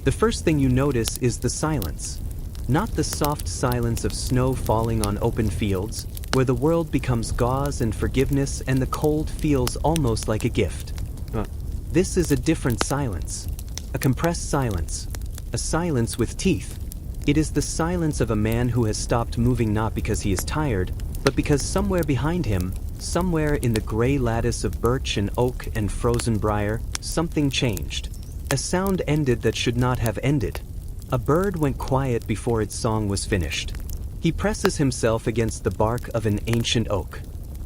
The first thing you notice is the silence. Not the soft silence of snow falling on open fields, where the world becomes gauze and forgiveness and the cold feels almost like a gift. This is a different silence. A compressed silence. A silence with teeth. It is the silence of a man who has stopped moving not because he is tired, but because somewhere behind him, somewhere in the gray lattice of birch and oak and frozen briar, something changed. A sound ended that should not have ended. A bird went quiet before its song was finished. He presses himself against the bark of an ancient oak.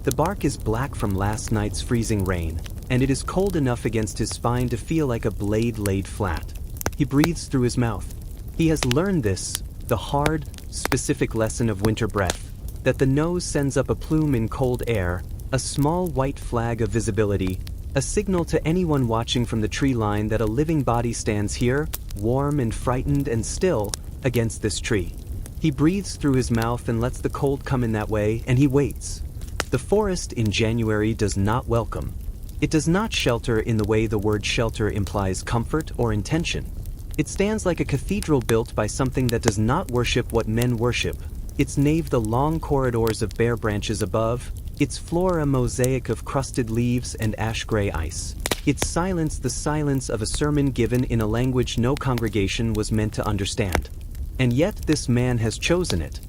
The bark is black from last night's freezing rain, and it is cold enough against his spine to feel like a blade laid flat. He breathes through his mouth. He has learned this, the hard, specific lesson of winter breath, that the nose sends up a plume in cold air, a small white flag of visibility, a signal to anyone watching from the tree line that a living body stands here, warm and frightened and still, against this tree. He breathes through his mouth and lets the cold come in that way, and he waits. The forest in January does not welcome. It does not shelter in the way the word shelter implies comfort or intention. It stands like a cathedral built by something that does not worship what men worship. Its nave the long corridors of bare branches above, its floor a mosaic of crusted leaves and ash-gray ice. Its silence the silence of a sermon given in a language no congregation was meant to understand. And yet this man has chosen it.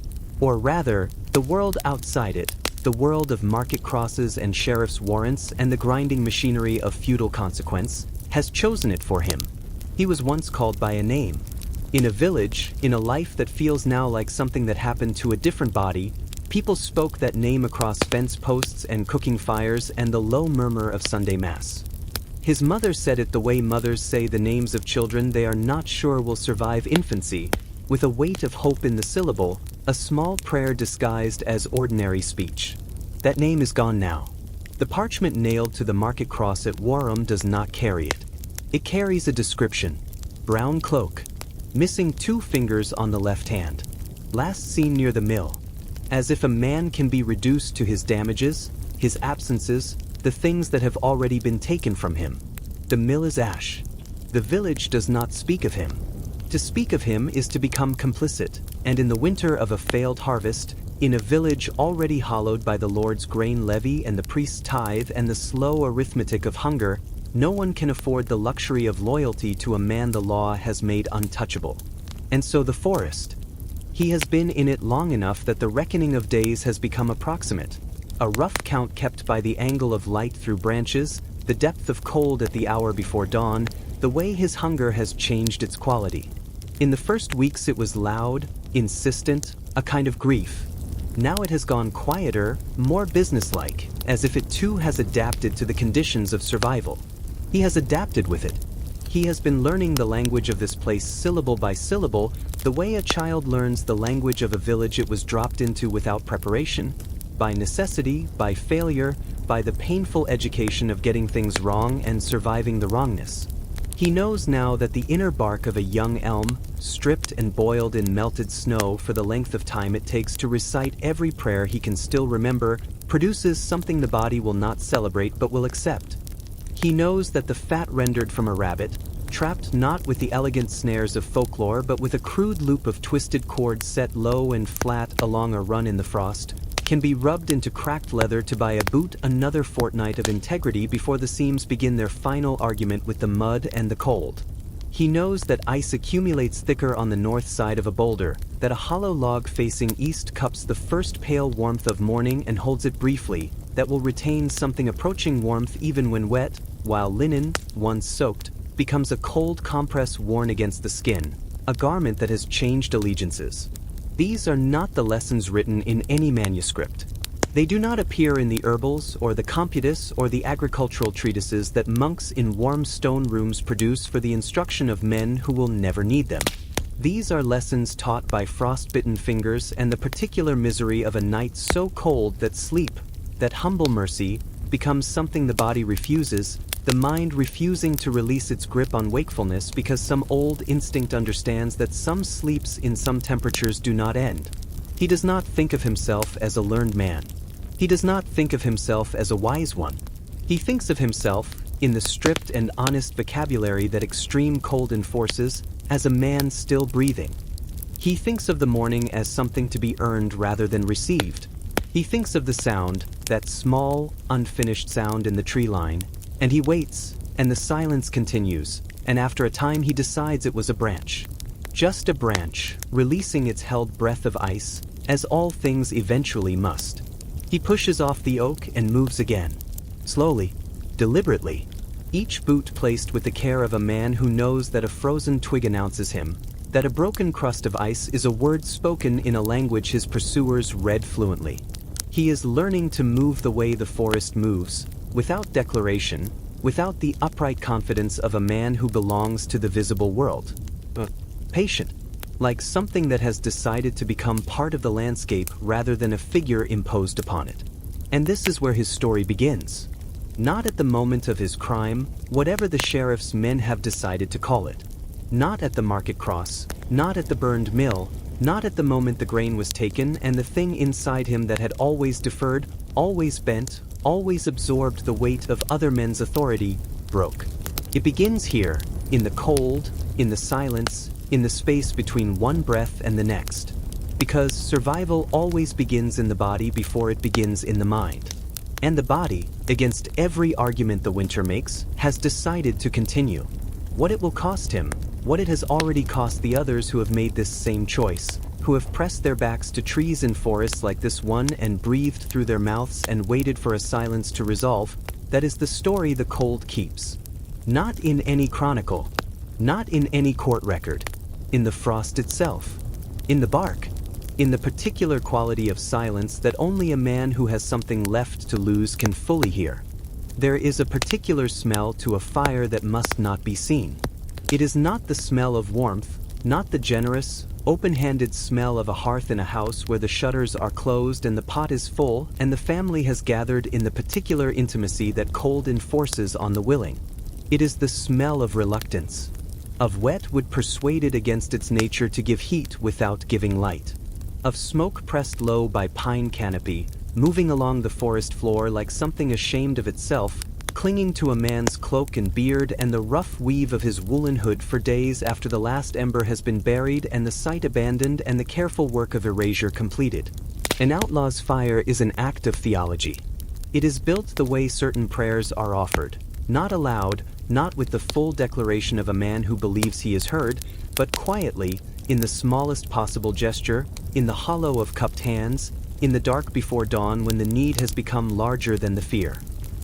Or rather, the world outside it, the world of market crosses and sheriff's warrants and the grinding machinery of feudal consequence, has chosen it for him. He was once called by a name. In a village, in a life that feels now like something that happened to a different body, people spoke that name across fence posts and cooking fires and the low murmur of Sunday Mass. His mother said it the way mothers say the names of children they are not sure will survive infancy, with a weight of hope in the syllable, a small prayer disguised as ordinary speech. That name is gone now. The parchment nailed to the market cross at Warham does not carry it. It carries a description. Brown cloak. Missing 2 fingers on the left hand. Last seen near the mill. As if a man can be reduced to his damages, his absences, the things that have already been taken from him. The mill is ash. The village does not speak of him. To speak of him is to become complicit, and in the winter of a failed harvest, in a village already hollowed by the Lord's grain levy and the priest's tithe and the slow arithmetic of hunger, no one can afford the luxury of loyalty to a man the law has made untouchable. And so the forest. He has been in it long enough that the reckoning of days has become approximate. A rough count kept by the angle of light through branches, the depth of cold at the hour before dawn, the way his hunger has changed its quality. In the first weeks it was loud, insistent, a kind of grief. Now it has gone quieter, more businesslike, as if it too has adapted to the conditions of survival. He has adapted with it. He has been learning the language of this place syllable by syllable, the way a child learns the language of a village it was dropped into without preparation, by necessity, by failure, by the painful education of getting things wrong and surviving the wrongness. He knows now that the inner bark of a young elm, stripped and boiled in melted snow for the length of time it takes to recite every prayer he can still remember, produces something the body will not celebrate but will accept. He knows that the fat rendered from a rabbit, trapped not with the elegant snares of folklore but with a crude loop of twisted cord set low and flat along a run in the frost, can be rubbed into cracked leather to buy a boot another fortnight of integrity before the seams begin their final argument with the mud and the cold. He knows that ice accumulates thicker on the north side of a boulder, that a hollow log facing east cups the first pale warmth of morning and holds it briefly, that will retain something approaching warmth even when wet, while linen, once soaked, becomes a cold compress worn against the skin, a garment that has changed allegiances. These are not the lessons written in any manuscript. They do not appear in the herbals or the computus or the agricultural treatises that monks in warm stone rooms produce for the instruction of men who will never need them. These are lessons taught by frostbitten fingers and the particular misery of a night so cold that sleep, that humble mercy, becomes something the body refuses, the mind refusing to release its grip on wakefulness because some old instinct understands that some sleeps in some temperatures do not end. He does not think of himself as a learned man. He does not think of himself as a wise one. He thinks of himself, in the stripped and honest vocabulary that extreme cold enforces, as a man still breathing. He thinks of the morning as something to be earned rather than received. He thinks of the sound, that small, unfinished sound in the tree line, and he waits, and the silence continues, and after a time he decides it was a branch. Just a branch, releasing its held breath of ice, as all things eventually must. He pushes off the oak and moves again. Slowly, deliberately, each boot placed with the care of a man who knows that a frozen twig announces him, that a broken crust of ice is a word spoken in a language his pursuers read fluently. He is learning to move the way the forest moves, without declaration, without the upright confidence of a man who belongs to the visible world. Patient, like something that has decided to become part of the landscape rather than a figure imposed upon it. And this is where his story begins. Not at the moment of his crime, whatever the sheriff's men have decided to call it. Not at the market cross, not at the burned mill, not at the moment the grain was taken and the thing inside him that had always deferred, always bent, always absorbed the weight of other men's authority, broke. It begins here, in the cold, in the silence, in the space between one breath and the next. Because survival always begins in the body before it begins in the mind. And the body, against every argument the winter makes, has decided to continue. What it will cost him, what it has already cost the others who have made this same choice, who have pressed their backs to trees and forests like this one and breathed through their mouths and waited for a silence to resolve, that is the story the cold keeps. Not in any chronicle, not in any court record, in the frost itself, in the bark, in the particular quality of silence that only a man who has something left to lose can fully hear. There is a particular smell to a fire that must not be seen. It is not the smell of warmth, not the generous, open-handed smell of a hearth in a house where the shutters are closed and the pot is full and the family has gathered in the particular intimacy that cold enforces on the willing. It is the smell of reluctance, of wet wood persuaded against its nature to give heat without giving light, of smoke pressed low by pine canopy, moving along the forest floor like something ashamed of itself, clinging to a man's cloak and beard and the rough weave of his woolen hood for days after the last ember has been buried and the site abandoned and the careful work of erasure completed. An outlaw's fire is an act of theology. It is built the way certain prayers are offered, not aloud, not with the full declaration of a man who believes he is heard, but quietly, in the smallest possible gesture, in the hollow of cupped hands, in the dark before dawn when the need has become larger than the fear.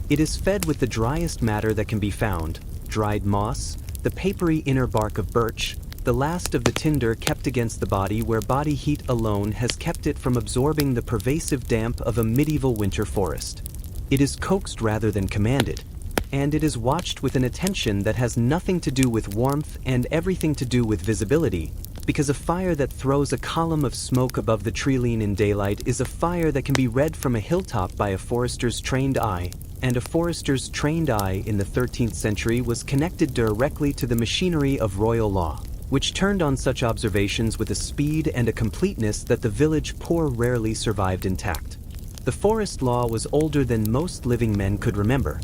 It is fed with the driest matter that can be found, dried moss, the papery inner bark of birch, the last of the tinder kept against the body where body heat alone has kept it from absorbing the pervasive damp of a medieval winter forest. It is coaxed rather than commanded, and it is watched with an attention that has nothing to do with warmth and everything to do with visibility, because a fire that throws a column of smoke above the treeline in daylight is a fire that can be read from a hilltop by a forester's trained eye, and a forester's trained eye in the 13th century was connected directly to the machinery of royal law, which turned on such observations with a speed and a completeness that the village poor rarely survived intact. The forest law was older than most living men could remember.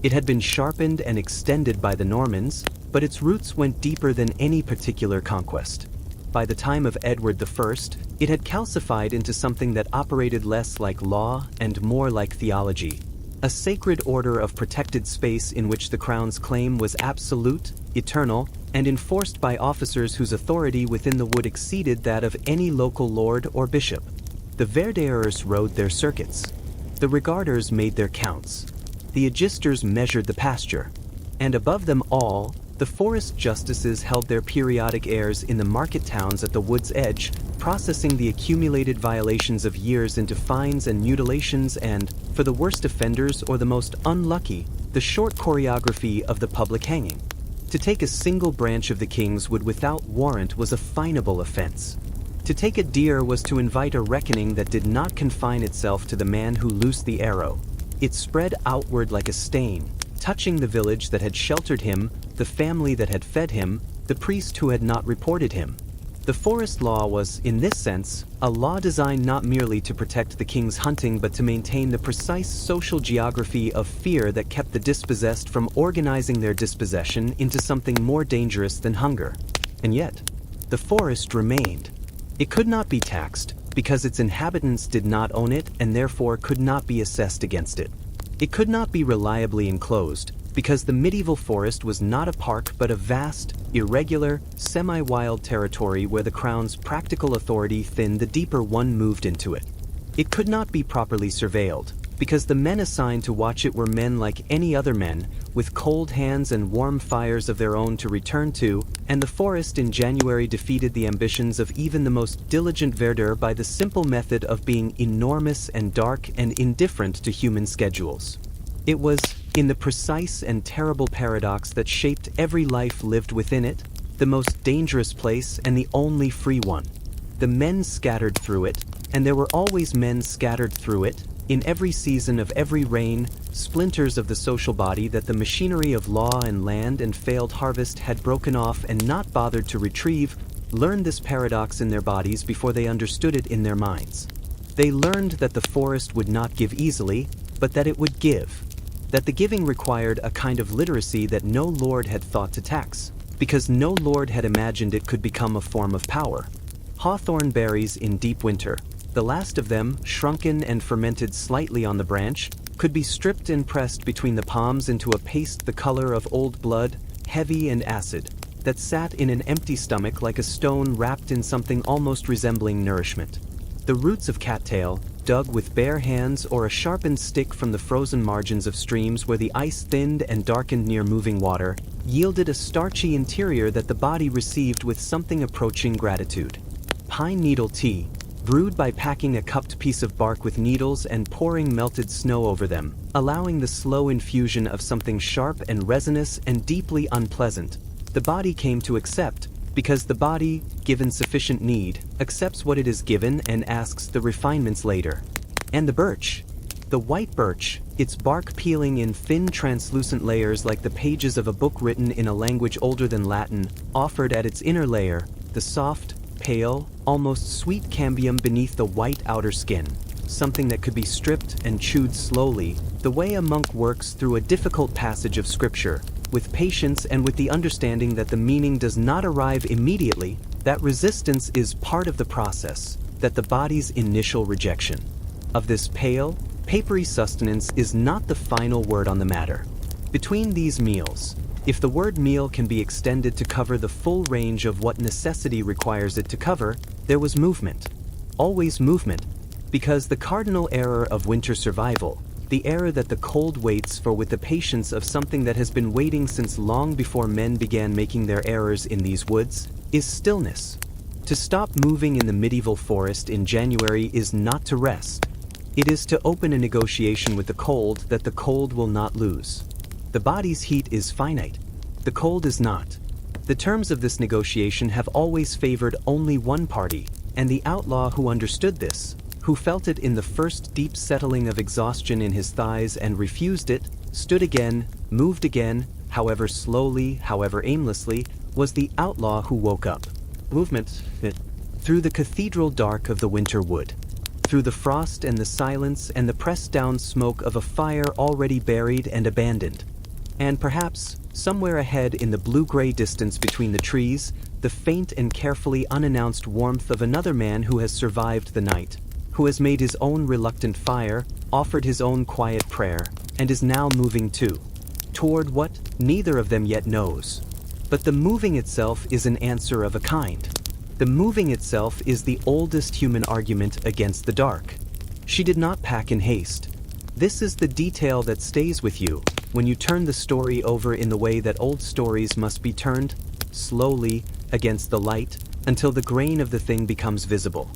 It had been sharpened and extended by the Normans, but its roots went deeper than any particular conquest. By the time of Edward I, it had calcified into something that operated less like law and more like theology, a sacred order of protected space in which the crown's claim was absolute, eternal, and enforced by officers whose authority within the wood exceeded that of any local lord or bishop. The verderers rode their circuits. The regarders made their counts. The agisters measured the pasture. And above them all, the forest justices held their periodic airs in the market towns at the wood's edge, processing the accumulated violations of years into fines and mutilations and, for the worst offenders or the most unlucky, the short choreography of the public hanging. To take a single branch of the king's wood without warrant was a finable offense. To take a deer was to invite a reckoning that did not confine itself to the man who loosed the arrow. It spread outward like a stain, touching the village that had sheltered him, the family that had fed him, the priest who had not reported him. The forest law was, in this sense, a law designed not merely to protect the king's hunting but to maintain the precise social geography of fear that kept the dispossessed from organizing their dispossession into something more dangerous than hunger. And yet, the forest remained. It could not be taxed, because its inhabitants did not own it and therefore could not be assessed against it. It could not be reliably enclosed, because the medieval forest was not a park but a vast, irregular, semi-wild territory where the crown's practical authority thinned the deeper one moved into it. It could not be properly surveilled, because the men assigned to watch it were men like any other men, with cold hands and warm fires of their own to return to, and the forest in January defeated the ambitions of even the most diligent verdure by the simple method of being enormous and dark and indifferent to human schedules. It was, in the precise and terrible paradox that shaped every life lived within it, the most dangerous place and the only free one. The men scattered through it, and there were always men scattered through it, in every season of every reign, splinters of the social body that the machinery of law and land and failed harvest had broken off and not bothered to retrieve, learned this paradox in their bodies before they understood it in their minds. They learned that the forest would not give easily, but that it would give. That the giving required a kind of literacy that no lord had thought to tax, because no lord had imagined it could become a form of power. Hawthorn berries in deep winter, the last of them, shrunken and fermented slightly on the branch, could be stripped and pressed between the palms into a paste the color of old blood, heavy and acid, that sat in an empty stomach like a stone wrapped in something almost resembling nourishment. The roots of cattail, dug with bare hands or a sharpened stick from the frozen margins of streams where the ice thinned and darkened near moving water, yielded a starchy interior that the body received with something approaching gratitude. Pine needle tea, brewed by packing a cupped piece of bark with needles and pouring melted snow over them, allowing the slow infusion of something sharp and resinous and deeply unpleasant, the body came to accept, because the body, given sufficient need, accepts what it is given and asks the refinements later. And the birch. The white birch, its bark peeling in thin translucent layers like the pages of a book written in a language older than Latin, offered at its inner layer, the soft, pale, almost sweet cambium beneath the white outer skin, something that could be stripped and chewed slowly, the way a monk works through a difficult passage of scripture, with patience and with the understanding that the meaning does not arrive immediately, that resistance is part of the process, that the body's initial rejection of this pale, papery sustenance is not the final word on the matter. Between these meals, if the word meal can be extended to cover the full range of what necessity requires it to cover, there was movement. Always movement, because the cardinal error of winter survival, the error that the cold waits for with the patience of something that has been waiting since long before men began making their errors in these woods, is stillness. To stop moving in the medieval forest in January is not to rest. It is to open a negotiation with the cold that the cold will not lose. The body's heat is finite. The cold is not. The terms of this negotiation have always favored only one party, and the outlaw who understood this, who felt it in the first deep settling of exhaustion in his thighs and refused it, stood again, moved again, however slowly, however aimlessly, was the outlaw who woke up. Movement, through the cathedral dark of the winter wood, through the frost and the silence and the pressed down smoke of a fire already buried and abandoned. And perhaps, somewhere ahead in the blue-gray distance between the trees, the faint and carefully unannounced warmth of another man who has survived the night, who has made his own reluctant fire, offered his own quiet prayer, and is now moving too. Toward what, neither of them yet knows. But the moving itself is an answer of a kind. The moving itself is the oldest human argument against the dark. She did not pack in haste. This is the detail that stays with you when you turn the story over in the way that old stories must be turned, slowly, against the light, until the grain of the thing becomes visible.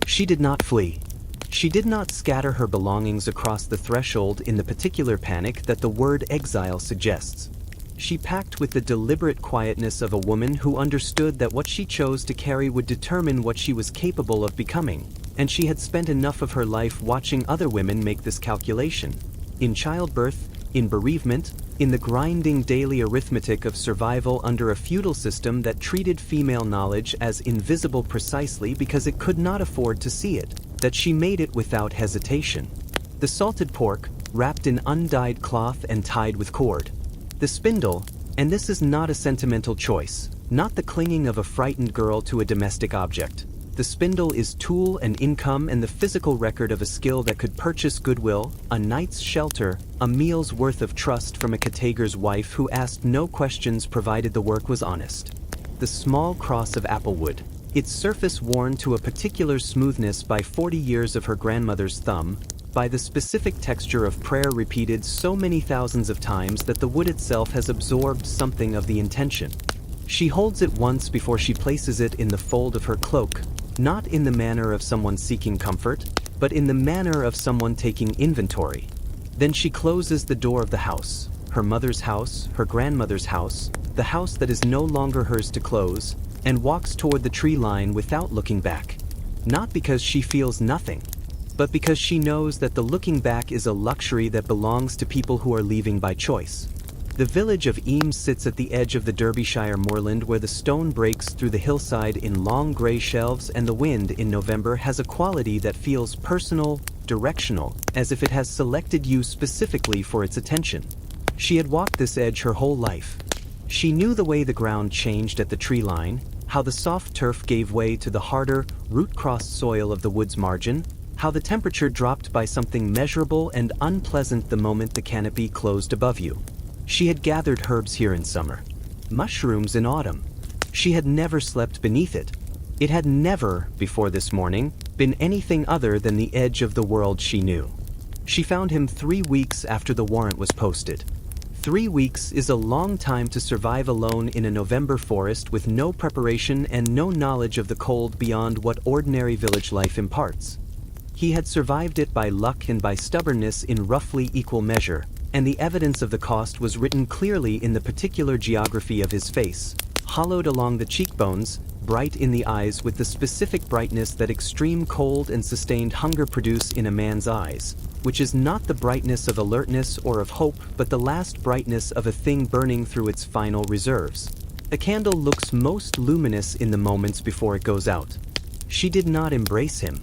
She did not flee. She did not scatter her belongings across the threshold in the particular panic that the word exile suggests. She packed with the deliberate quietness of a woman who understood that what she chose to carry would determine what she was capable of becoming, and she had spent enough of her life watching other women make this calculation. In childbirth, in bereavement, in the grinding daily arithmetic of survival under a feudal system that treated female knowledge as invisible precisely because it could not afford to see it, that she made it without hesitation. The salted pork, wrapped in undyed cloth and tied with cord. The spindle, and this is not a sentimental choice, not the clinging of a frightened girl to a domestic object. The spindle is tool and income and the physical record of a skill that could purchase goodwill, a night's shelter, a meal's worth of trust from a categour's wife who asked no questions provided the work was honest. The small cross of applewood, its surface worn to a particular smoothness by 40 years of her grandmother's thumb, by the specific texture of prayer repeated so many thousands of times that the wood itself has absorbed something of the intention. She holds it once before she places it in the fold of her cloak, not in the manner of someone seeking comfort, but in the manner of someone taking inventory. Then she closes the door of the house, her mother's house, her grandmother's house, the house that is no longer hers to close, and walks toward the tree line without looking back. Not because she feels nothing, but because she knows that the looking back is a luxury that belongs to people who are leaving by choice. The village of Eames sits at the edge of the Derbyshire moorland where the stone breaks through the hillside in long grey shelves, and the wind in November has a quality that feels personal, directional, as if it has selected you specifically for its attention. She had walked this edge her whole life. She knew the way the ground changed at the tree line, how the soft turf gave way to the harder, root-crossed soil of the wood's margin, how the temperature dropped by something measurable and unpleasant the moment the canopy closed above you. She had gathered herbs here in summer, mushrooms in autumn. She had never slept beneath it. It had never, before this morning, been anything other than the edge of the world she knew. She found him 3 weeks after the warrant was posted. 3 weeks is a long time to survive alone in a November forest with no preparation and no knowledge of the cold beyond what ordinary village life imparts. He had survived it by luck and by stubbornness in roughly equal measure, and the evidence of the cost was written clearly in the particular geography of his face, hollowed along the cheekbones, bright in the eyes with the specific brightness that extreme cold and sustained hunger produce in a man's eyes, which is not the brightness of alertness or of hope but the last brightness of a thing burning through its final reserves. A candle looks most luminous in the moments before it goes out. She did not embrace him.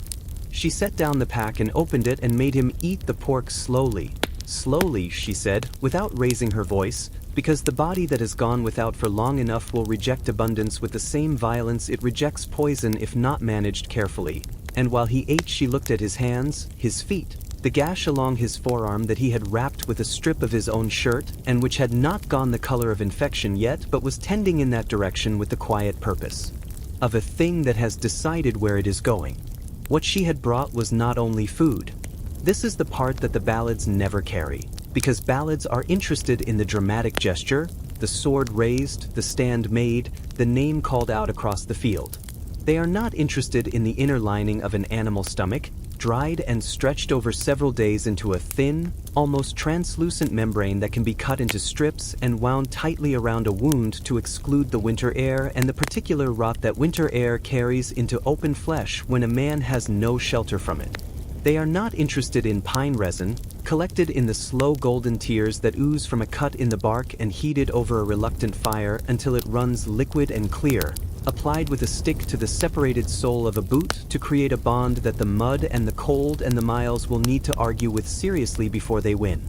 She set down the pack and opened it and made him eat the pork slowly. Slowly, she said, without raising her voice, because the body that has gone without for long enough will reject abundance with the same violence it rejects poison if not managed carefully. And while he ate, she looked at his hands, his feet, the gash along his forearm that he had wrapped with a strip of his own shirt, and which had not gone the color of infection yet but was tending in that direction with the quiet purpose of a thing that has decided where it is going. What she had brought was not only food. This is the part that the ballads never carry, because ballads are interested in the dramatic gesture, the sword raised, the stand made, the name called out across the field. They are not interested in the inner lining of an animal stomach, dried and stretched over several days into a thin, almost translucent membrane that can be cut into strips and wound tightly around a wound to exclude the winter air and the particular rot that winter air carries into open flesh when a man has no shelter from it. They are not interested in pine resin, collected in the slow golden tears that ooze from a cut in the bark and heated over a reluctant fire until it runs liquid and clear, applied with a stick to the separated sole of a boot to create a bond that the mud and the cold and the miles will need to argue with seriously before they win.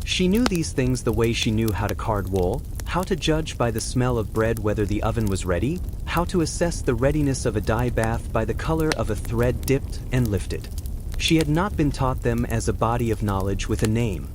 She knew these things the way she knew how to card wool, how to judge by the smell of bread whether the oven was ready, how to assess the readiness of a dye bath by the color of a thread dipped and lifted. She had not been taught them as a body of knowledge with a name.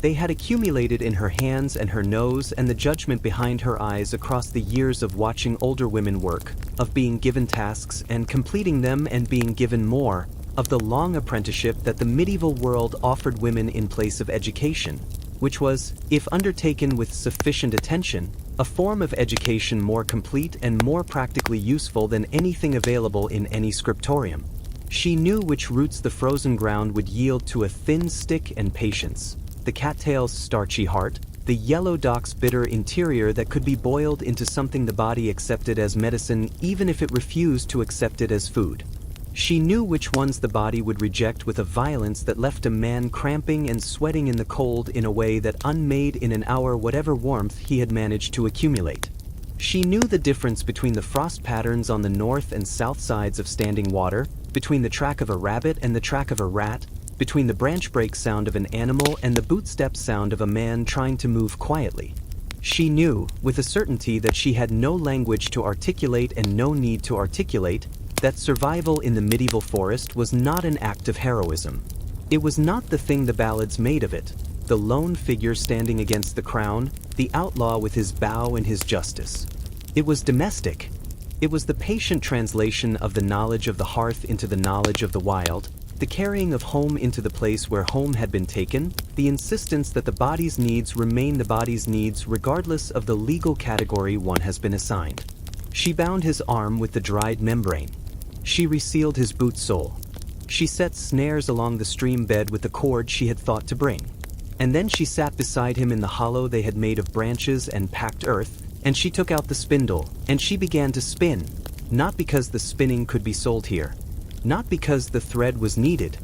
They had accumulated in her hands and her nose and the judgment behind her eyes across the years of watching older women work, of being given tasks and completing them and being given more, of the long apprenticeship that the medieval world offered women in place of education, which was, if undertaken with sufficient attention, a form of education more complete and more practically useful than anything available in any scriptorium. She knew which roots the frozen ground would yield to a thin stick and patience, the cattail's starchy heart, the yellow dock's bitter interior that could be boiled into something the body accepted as medicine even if it refused to accept it as food. She knew which ones the body would reject with a violence that left a man cramping and sweating in the cold in a way that unmade in an hour whatever warmth he had managed to accumulate. She knew the difference between the frost patterns on the north and south sides of standing water, between the track of a rabbit and the track of a rat, between the branch break sound of an animal and the bootstep sound of a man trying to move quietly. She knew, with a certainty that she had no language to articulate and no need to articulate, that survival in the medieval forest was not an act of heroism. It was not the thing the ballads made of it, the lone figure standing against the crown, the outlaw with his bow and his justice. It was domestic. It was the patient translation of the knowledge of the hearth into the knowledge of the wild, the carrying of home into the place where home had been taken, the insistence that the body's needs remain the body's needs regardless of the legal category one has been assigned. She bound his arm with the dried membrane. She resealed his boot sole. She set snares along the stream bed with the cord she had thought to bring. And then she sat beside him in the hollow they had made of branches and packed earth, and she took out the spindle, and she began to spin, not because the spinning could be sold here, not because the thread was needed,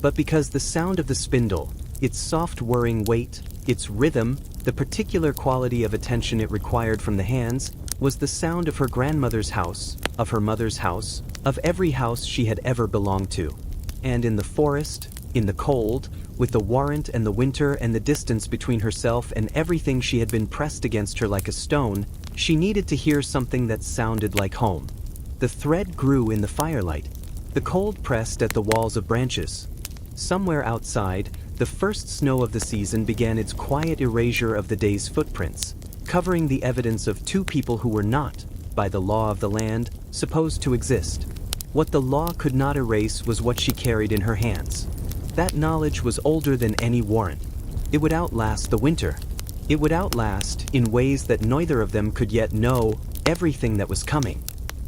but because the sound of the spindle, its soft whirring weight, its rhythm, the particular quality of attention it required from the hands, was the sound of her grandmother's house, of her mother's house, of every house she had ever belonged to. And in the forest, in the cold, with the warrant and the winter and the distance between herself and everything she had been pressed against her like a stone, she needed to hear something that sounded like home. The thread grew in the firelight. The cold pressed at the walls of branches. Somewhere outside, the first snow of the season began its quiet erasure of the day's footprints, covering the evidence of two people who were not, by the law of the land, supposed to exist. What the law could not erase was what she carried in her hands. That knowledge was older than any warrant. It would outlast the winter. It would outlast, in ways that neither of them could yet know, everything that was coming.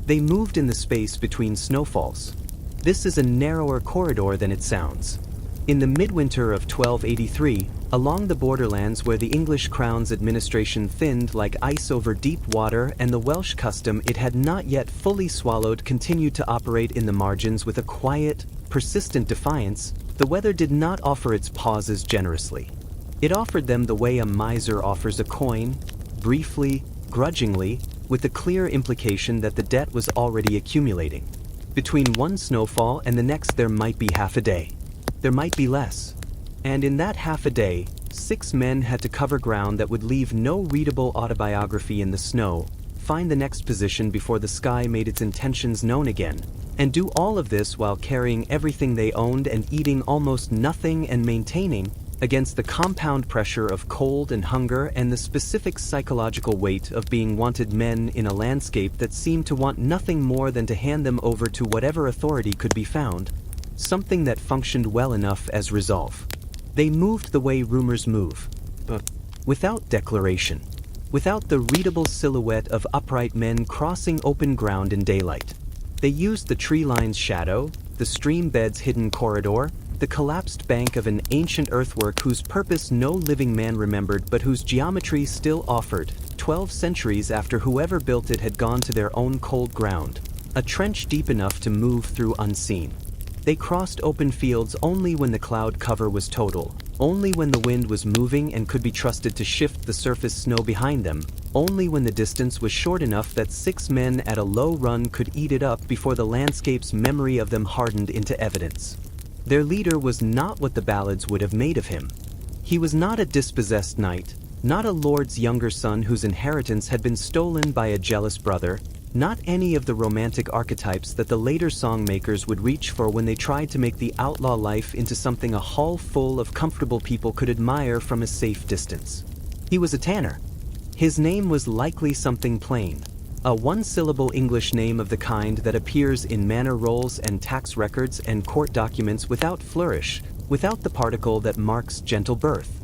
They moved in the space between snowfalls. This is a narrower corridor than it sounds. In the midwinter of 1283, along the borderlands where the English crown's administration thinned like ice over deep water and the Welsh custom it had not yet fully swallowed continued to operate in the margins with a quiet, persistent defiance, the weather did not offer its pauses generously. It offered them the way a miser offers a coin, briefly, grudgingly, with the clear implication that the debt was already accumulating. Between one snowfall and the next there might be half a day. There might be less. And in that half a day, 6 men had to cover ground that would leave no readable autobiography in the snow, find the next position before the sky made its intentions known again, and do all of this while carrying everything they owned and eating almost nothing and maintaining, against the compound pressure of cold and hunger and the specific psychological weight of being wanted men in a landscape that seemed to want nothing more than to hand them over to whatever authority could be found, something that functioned well enough as resolve. They moved the way rumors move, but without declaration, without the readable silhouette of upright men crossing open ground in daylight. They used the tree line's shadow, the stream bed's hidden corridor, the collapsed bank of an ancient earthwork whose purpose no living man remembered but whose geometry still offered, 12 centuries after whoever built it had gone to their own cold ground, a trench deep enough to move through unseen. They crossed open fields only when the cloud cover was total, only when the wind was moving and could be trusted to shift the surface snow behind them, only when the distance was short enough that 6 men at a low run could eat it up before the landscape's memory of them hardened into evidence. Their leader was not what the ballads would have made of him. He was not a dispossessed knight, not a lord's younger son whose inheritance had been stolen by a jealous brother, not any of the romantic archetypes that the later songmakers would reach for when they tried to make the outlaw life into something a hall full of comfortable people could admire from a safe distance. He was a tanner. His name was likely something plain, a one-syllable English name of the kind that appears in manor rolls and tax records and court documents without flourish, without the particle that marks gentle birth.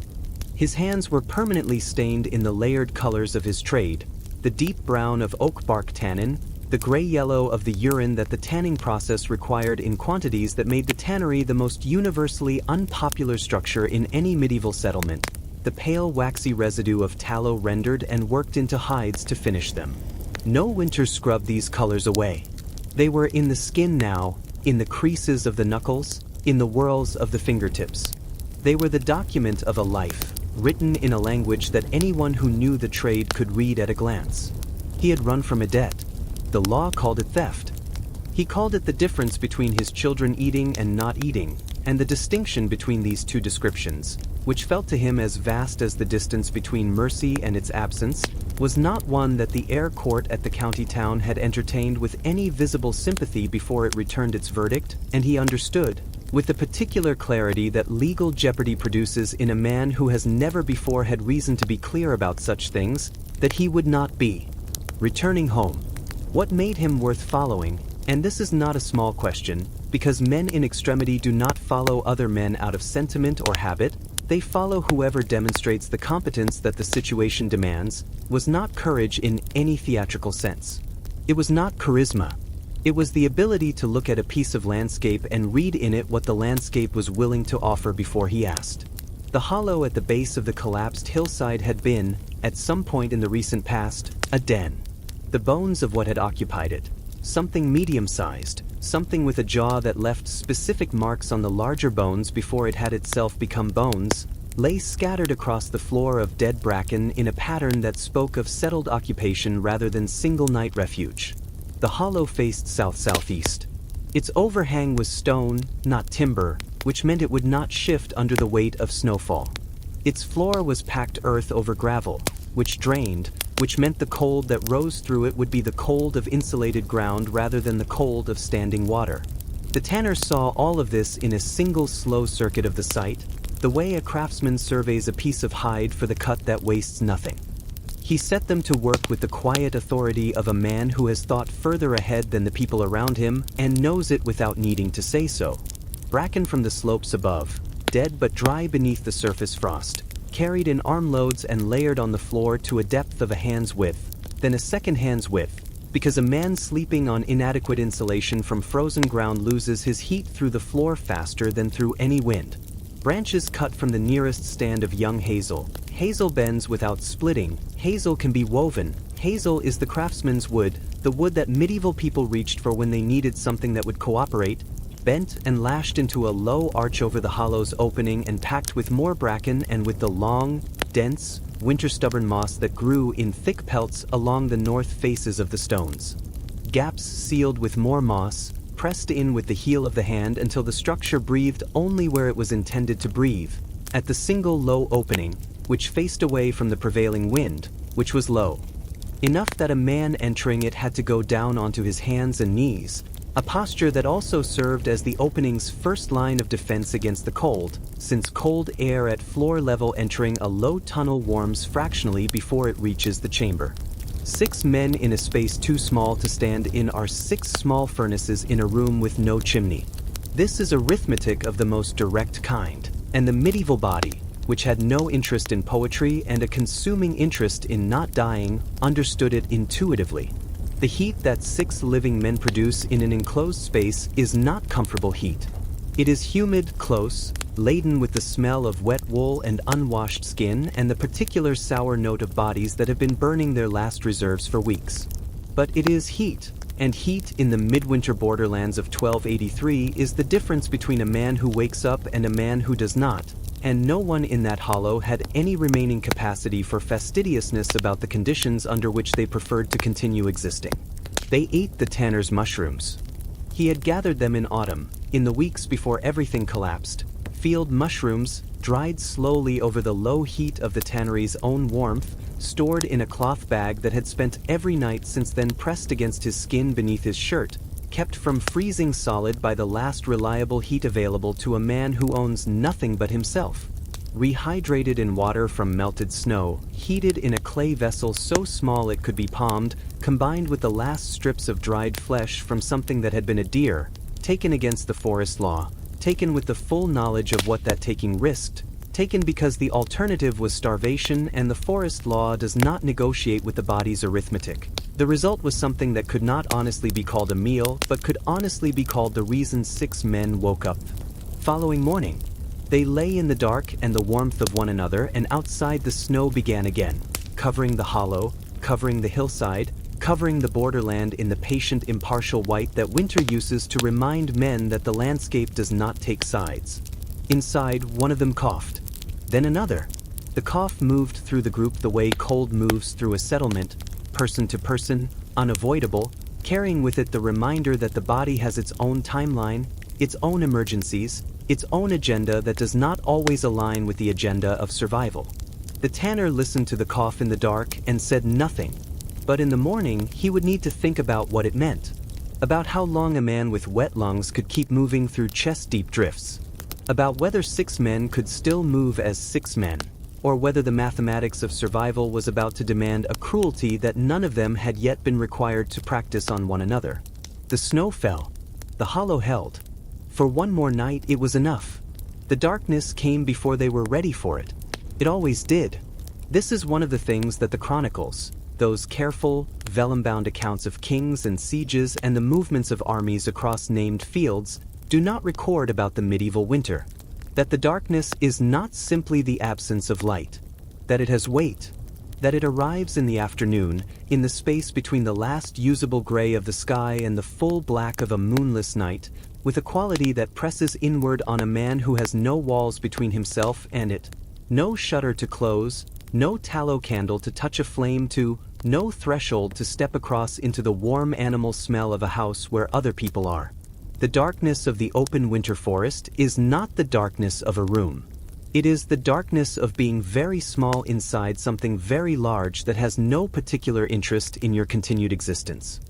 His hands were permanently stained in the layered colors of his trade, the deep brown of oak bark tannin, the gray-yellow of the urine that the tanning process required in quantities that made the tannery the most universally unpopular structure in any medieval settlement, the pale waxy residue of tallow rendered and worked into hides to finish them. No winter scrubbed these colors away. They were in the skin now, in the creases of the knuckles, in the whorls of the fingertips. They were the document of a life, written in a language that anyone who knew the trade could read at a glance. He had run from a debt. The law called it theft. He called it the difference between his children eating and not eating, and the distinction between these two descriptions, which felt to him as vast as the distance between mercy and its absence, was not one that the Eyre Court at the county town had entertained with any visible sympathy before it returned its verdict, and he understood, with the particular clarity that legal jeopardy produces in a man who has never before had reason to be clear about such things, that he would not be returning home. What made him worth following? And this is not a small question, because men in extremity do not follow other men out of sentiment or habit, they follow whoever demonstrates the competence that the situation demands, was not courage in any theatrical sense. It was not charisma. It was the ability to look at a piece of landscape and read in it what the landscape was willing to offer before he asked. The hollow at the base of the collapsed hillside had been, at some point in the recent past, a den. The bones of what had occupied it, something medium-sized, something with a jaw that left specific marks on the larger bones before it had itself become bones, lay scattered across the floor of dead bracken in a pattern that spoke of settled occupation rather than single-night refuge. The hollow faced south-southeast. Its overhang was stone, not timber, which meant it would not shift under the weight of snowfall. Its floor was packed earth over gravel, which drained, which meant the cold that rose through it would be the cold of insulated ground rather than the cold of standing water. The tanner saw all of this in a single slow circuit of the sight, the way a craftsman surveys a piece of hide for the cut that wastes nothing. He set them to work with the quiet authority of a man who has thought further ahead than the people around him and knows it without needing to say so. Bracken from the slopes above, dead but dry beneath the surface frost, carried in armloads and layered on the floor to a depth of a hand's width, then a second hand's width, because a man sleeping on inadequate insulation from frozen ground loses his heat through the floor faster than through any wind. Branches cut from the nearest stand of young hazel. Hazel bends without splitting. Hazel can be woven. Hazel is the craftsman's wood, the wood that medieval people reached for when they needed something that would cooperate, bent and lashed into a low arch over the hollow's opening and packed with more bracken and with the long, dense, winter-stubborn moss that grew in thick pelts along the north faces of the stones. Gaps sealed with more moss, pressed in with the heel of the hand until the structure breathed only where it was intended to breathe, at the single low opening, which faced away from the prevailing wind, which was low. Enough that a man entering it had to go down onto his hands and knees, a posture that also served as the opening's first line of defense against the cold, since cold air at floor level entering a low tunnel warms fractionally before it reaches the chamber. 6 men in a space too small to stand in are 6 small furnaces in a room with no chimney. This is arithmetic of the most direct kind, and the medieval body, which had no interest in poetry and a consuming interest in not dying, understood it intuitively. The heat that 6 living men produce in an enclosed space is not comfortable heat. It is humid, close, laden with the smell of wet wool and unwashed skin and the particular sour note of bodies that have been burning their last reserves for weeks. But it is heat, and heat in the midwinter borderlands of 1283 is the difference between a man who wakes up and a man who does not, and no one in that hollow had any remaining capacity for fastidiousness about the conditions under which they preferred to continue existing. They ate the tanner's mushrooms. He had gathered them in autumn, in the weeks before everything collapsed. Field mushrooms, dried slowly over the low heat of the tannery's own warmth, stored in a cloth bag that had spent every night since then pressed against his skin beneath his shirt, kept from freezing solid by the last reliable heat available to a man who owns nothing but himself. Rehydrated in water from melted snow, heated in a clay vessel so small it could be palmed, combined with the last strips of dried flesh from something that had been a deer, taken against the forest law, taken with the full knowledge of what that taking risked, taken because the alternative was starvation and the forest law does not negotiate with the body's arithmetic. The result was something that could not honestly be called a meal, but could honestly be called the reason 6 men woke up. Following morning, they lay in the dark and the warmth of one another, and outside the snow began again, covering the hollow, covering the hillside, covering the borderland in the patient impartial white that winter uses to remind men that the landscape does not take sides. Inside, one of them coughed. Then another. The cough moved through the group the way cold moves through a settlement, person to person, unavoidable, carrying with it the reminder that the body has its own timeline, its own emergencies, its own agenda that does not always align with the agenda of survival. The tanner listened to the cough in the dark and said nothing, but in the morning he would need to think about what it meant, about how long a man with wet lungs could keep moving through chest-deep drifts, about whether 6 men could still move as 6 men, or whether the mathematics of survival was about to demand a cruelty that none of them had yet been required to practice on one another. The snow fell. The hollow held. For one more night it was enough. The darkness came before they were ready for it. It always did. This is one of the things that the chronicles, those careful, vellum-bound accounts of kings and sieges and the movements of armies across named fields, do not record about the medieval winter. That the darkness is not simply the absence of light, that it has weight, that it arrives in the afternoon, in the space between the last usable gray of the sky and the full black of a moonless night, with a quality that presses inward on a man who has no walls between himself and it, no shutter to close, no tallow candle to touch a flame to, no threshold to step across into the warm animal smell of a house where other people are. The darkness of the open winter forest is not the darkness of a room. It is the darkness of being very small inside something very large that has no particular interest in your continued existence.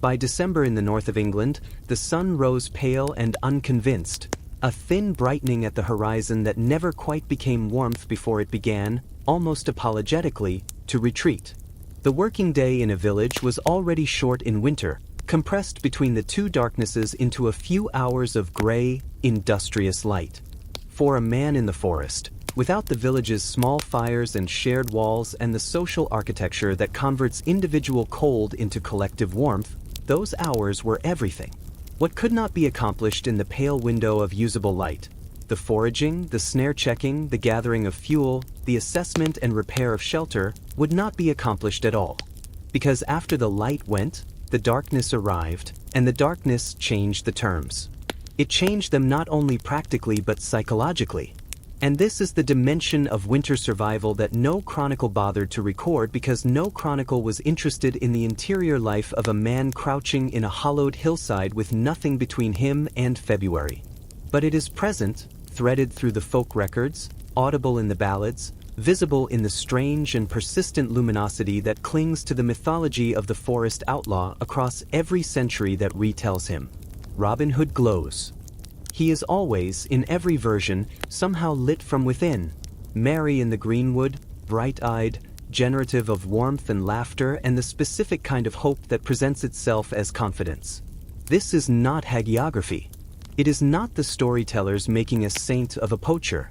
By December in the north of England, the sun rose pale and unconvinced, a thin brightening at the horizon that never quite became warmth before it began, almost apologetically, to retreat. The working day in a village was already short in winter, compressed between the two darknesses into a few hours of gray, industrious light. For a man in the forest, without the village's small fires and shared walls and the social architecture that converts individual cold into collective warmth, those hours were everything. What could not be accomplished in the pale window of usable light, the foraging, the snare checking, the gathering of fuel, the assessment and repair of shelter, would not be accomplished at all. Because after the light went, the darkness arrived, and the darkness changed the terms. It changed them not only practically but psychologically. And this is the dimension of winter survival that no chronicle bothered to record because no chronicle was interested in the interior life of a man crouching in a hollowed hillside with nothing between him and February. But it is present, threaded through the folk records, audible in the ballads, visible in the strange and persistent luminosity that clings to the mythology of the forest outlaw across every century that retells him. Robin Hood glows. He is always, in every version, somehow lit from within, merry in the greenwood, bright-eyed, generative of warmth and laughter and the specific kind of hope that presents itself as confidence. This is not hagiography. It is not the storytellers making a saint of a poacher.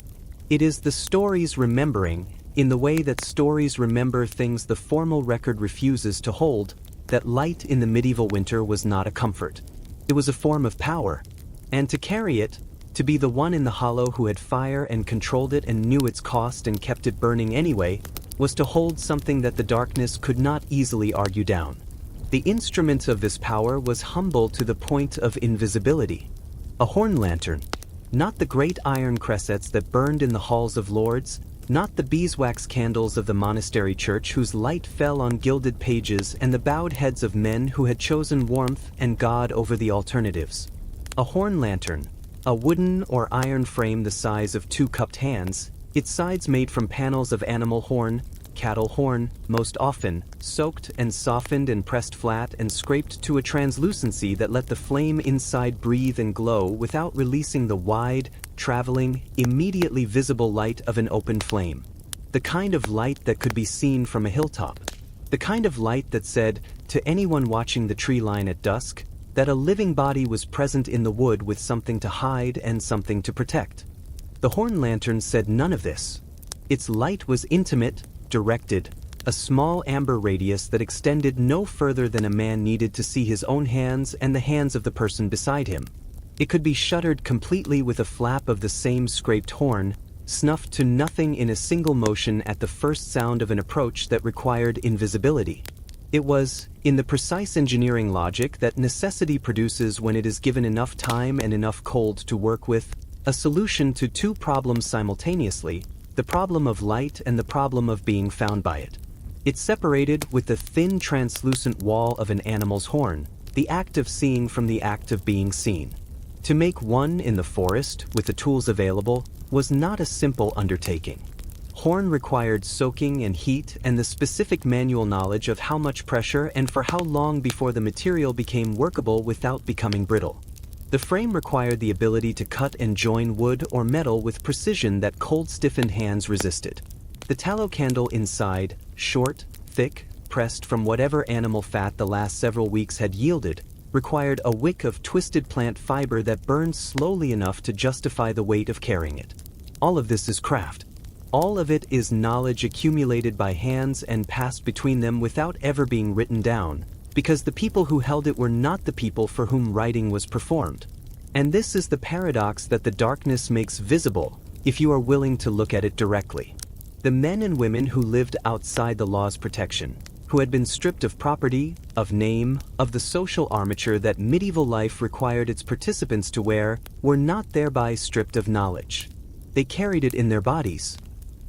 It is the stories remembering, in the way that stories remember things the formal record refuses to hold, that light in the medieval winter was not a comfort. It was a form of power. And to carry it, to be the one in the hollow who had fire and controlled it and knew its cost and kept it burning anyway, was to hold something that the darkness could not easily argue down. The instrument of this power was humble to the point of invisibility. A horn lantern. Not the great iron cressets that burned in the halls of lords, not the beeswax candles of the monastery church whose light fell on gilded pages and the bowed heads of men who had chosen warmth and God over the alternatives. A horn lantern, a wooden or iron frame the size of 2 cupped hands, its sides made from panels of animal horn, cattle horn, most often, soaked and softened and pressed flat and scraped to a translucency that let the flame inside breathe and glow without releasing the wide, traveling, immediately visible light of an open flame. The kind of light that could be seen from a hilltop. The kind of light that said, to anyone watching the tree line at dusk, that a living body was present in the wood with something to hide and something to protect. The horn lantern said none of this. Its light was intimate, directed, a small amber radius that extended no further than a man needed to see his own hands and the hands of the person beside him. It could be shuttered completely with a flap of the same scraped horn, snuffed to nothing in a single motion at the first sound of an approach that required invisibility. It was, in the precise engineering logic that necessity produces when it is given enough time and enough cold to work with, a solution to 2 problems simultaneously, the problem of light and the problem of being found by it. It separated with the thin translucent wall of an animal's horn, the act of seeing from the act of being seen. To make one in the forest, with the tools available, was not a simple undertaking. Horn required soaking and heat and the specific manual knowledge of how much pressure and for how long before the material became workable without becoming brittle. The frame required the ability to cut and join wood or metal with precision that cold-stiffened hands resisted. The tallow candle inside, short, thick, pressed from whatever animal fat the last several weeks had yielded, required a wick of twisted plant fiber that burned slowly enough to justify the weight of carrying it. All of this is craft. All of it is knowledge accumulated by hands and passed between them without ever being written down, because the people who held it were not the people for whom writing was performed. And this is the paradox that the darkness makes visible, if you are willing to look at it directly. The men and women who lived outside the law's protection, who had been stripped of property, of name, of the social armature that medieval life required its participants to wear, were not thereby stripped of knowledge. They carried it in their bodies,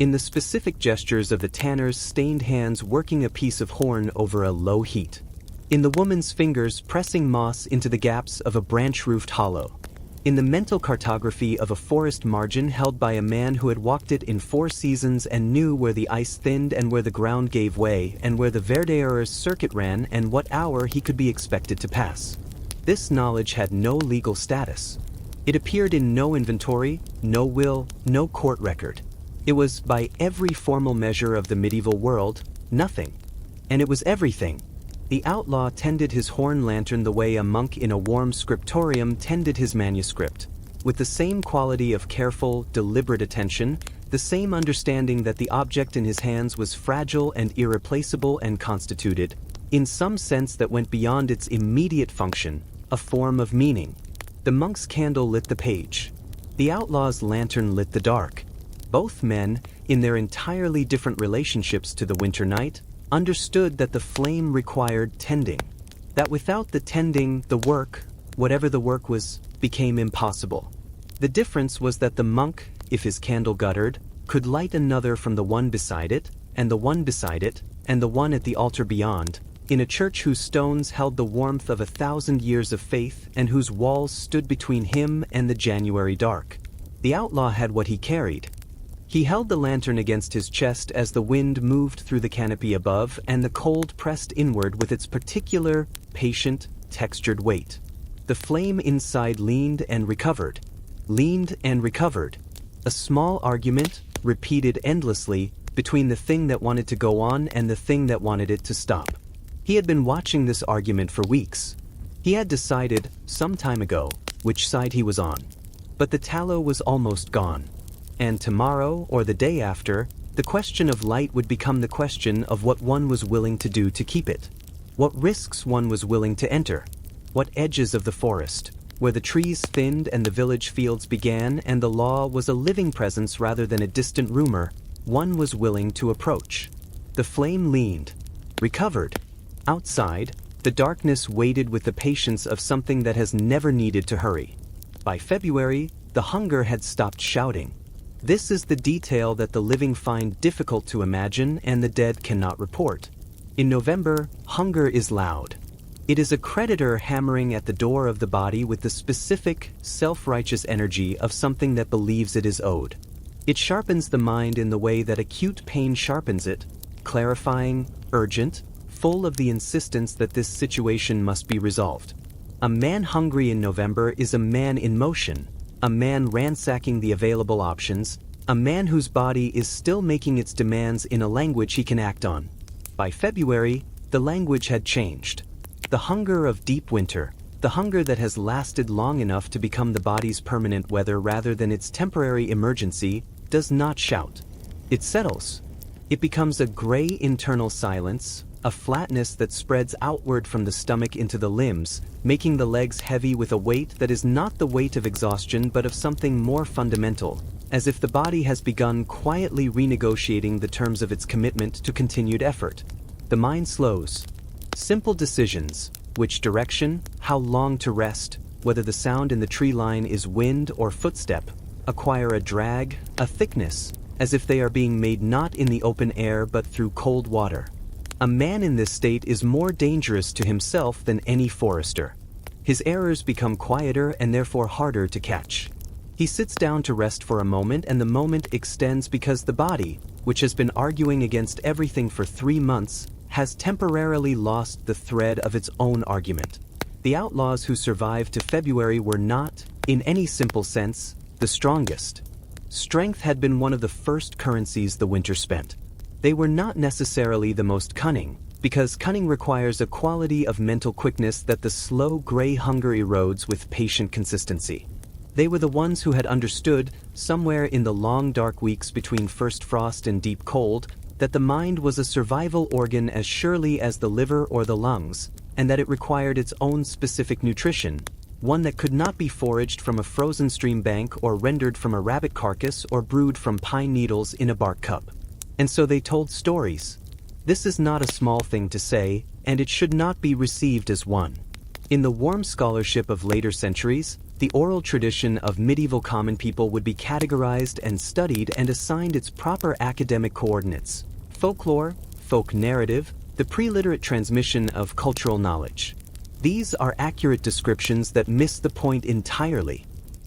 in the specific gestures of the tanner's stained hands working a piece of horn over a low heat, in the woman's fingers pressing moss into the gaps of a branch-roofed hollow, in the mental cartography of a forest margin held by a man who had walked it in 4 seasons and knew where the ice thinned and where the ground gave way and where the Verdeurer's circuit ran and what hour he could be expected to pass. This knowledge had no legal status. It appeared in no inventory, no will, no court record. It was, by every formal measure of the medieval world, nothing. And it was everything. The outlaw tended his horn lantern the way a monk in a warm scriptorium tended his manuscript, with the same quality of careful, deliberate attention, the same understanding that the object in his hands was fragile and irreplaceable and constituted, in some sense that went beyond its immediate function, a form of meaning. The monk's candle lit the page. The outlaw's lantern lit the dark. Both men, in their entirely different relationships to the winter night, understood that the flame required tending, that without the tending, the work, whatever the work was, became impossible. The difference was that the monk, if his candle guttered, could light another from the one beside it, and the one beside it, and the one at the altar beyond, in a church whose stones held the warmth of 1,000 years of faith and whose walls stood between him and the January dark. The outlaw had what he carried. He held the lantern against his chest as the wind moved through the canopy above and the cold pressed inward with its particular, patient, textured weight. The flame inside leaned and recovered, a small argument, repeated endlessly, between the thing that wanted to go on and the thing that wanted it to stop. He had been watching this argument for weeks. He had decided, some time ago, which side he was on. But the tallow was almost gone. And tomorrow, or the day after, the question of light would become the question of what one was willing to do to keep it. What risks one was willing to enter. What edges of the forest, where the trees thinned and the village fields began and the law was a living presence rather than a distant rumor, one was willing to approach. The flame leaned, recovered. Outside, the darkness waited with the patience of something that has never needed to hurry. By February, the hunger had stopped shouting. This is the detail that the living find difficult to imagine and the dead cannot report. In November, hunger is loud. It is a creditor hammering at the door of the body with the specific, self-righteous energy of something that believes it is owed. It sharpens the mind in the way that acute pain sharpens it, clarifying, urgent, full of the insistence that this situation must be resolved. A man hungry in November is a man in motion, a man ransacking the available options, a man whose body is still making its demands in a language he can act on. By February, the language had changed. The hunger of deep winter, the hunger that has lasted long enough to become the body's permanent weather rather than its temporary emergency, does not shout. It settles. It becomes a gray internal silence, a flatness that spreads outward from the stomach into the limbs, making the legs heavy with a weight that is not the weight of exhaustion but of something more fundamental, as if the body has begun quietly renegotiating the terms of its commitment to continued effort. The mind slows. Simple decisions, which direction, how long to rest, whether the sound in the tree line is wind or footstep, acquire a drag, a thickness, as if they are being made not in the open air but through cold water. A man in this state is more dangerous to himself than any forester. His errors become quieter and therefore harder to catch. He sits down to rest for a moment, and the moment extends because the body, which has been arguing against everything for 3 months, has temporarily lost the thread of its own argument. The outlaws who survived to February were not, in any simple sense, the strongest. Strength had been one of the first currencies the winter spent. They were not necessarily the most cunning, because cunning requires a quality of mental quickness that the slow gray hunger erodes with patient consistency. They were the ones who had understood, somewhere in the long dark weeks between first frost and deep cold, that the mind was a survival organ as surely as the liver or the lungs, and that it required its own specific nutrition, one that could not be foraged from a frozen stream bank or rendered from a rabbit carcass or brewed from pine needles in a bark cup. And so they told stories. This is not a small thing to say, and it should not be received as one. In the warm scholarship of later centuries, the oral tradition of medieval common people would be categorized and studied and assigned its proper academic coordinates: folklore, folk narrative, the pre-literate transmission of cultural knowledge. These are accurate descriptions that miss the point entirely.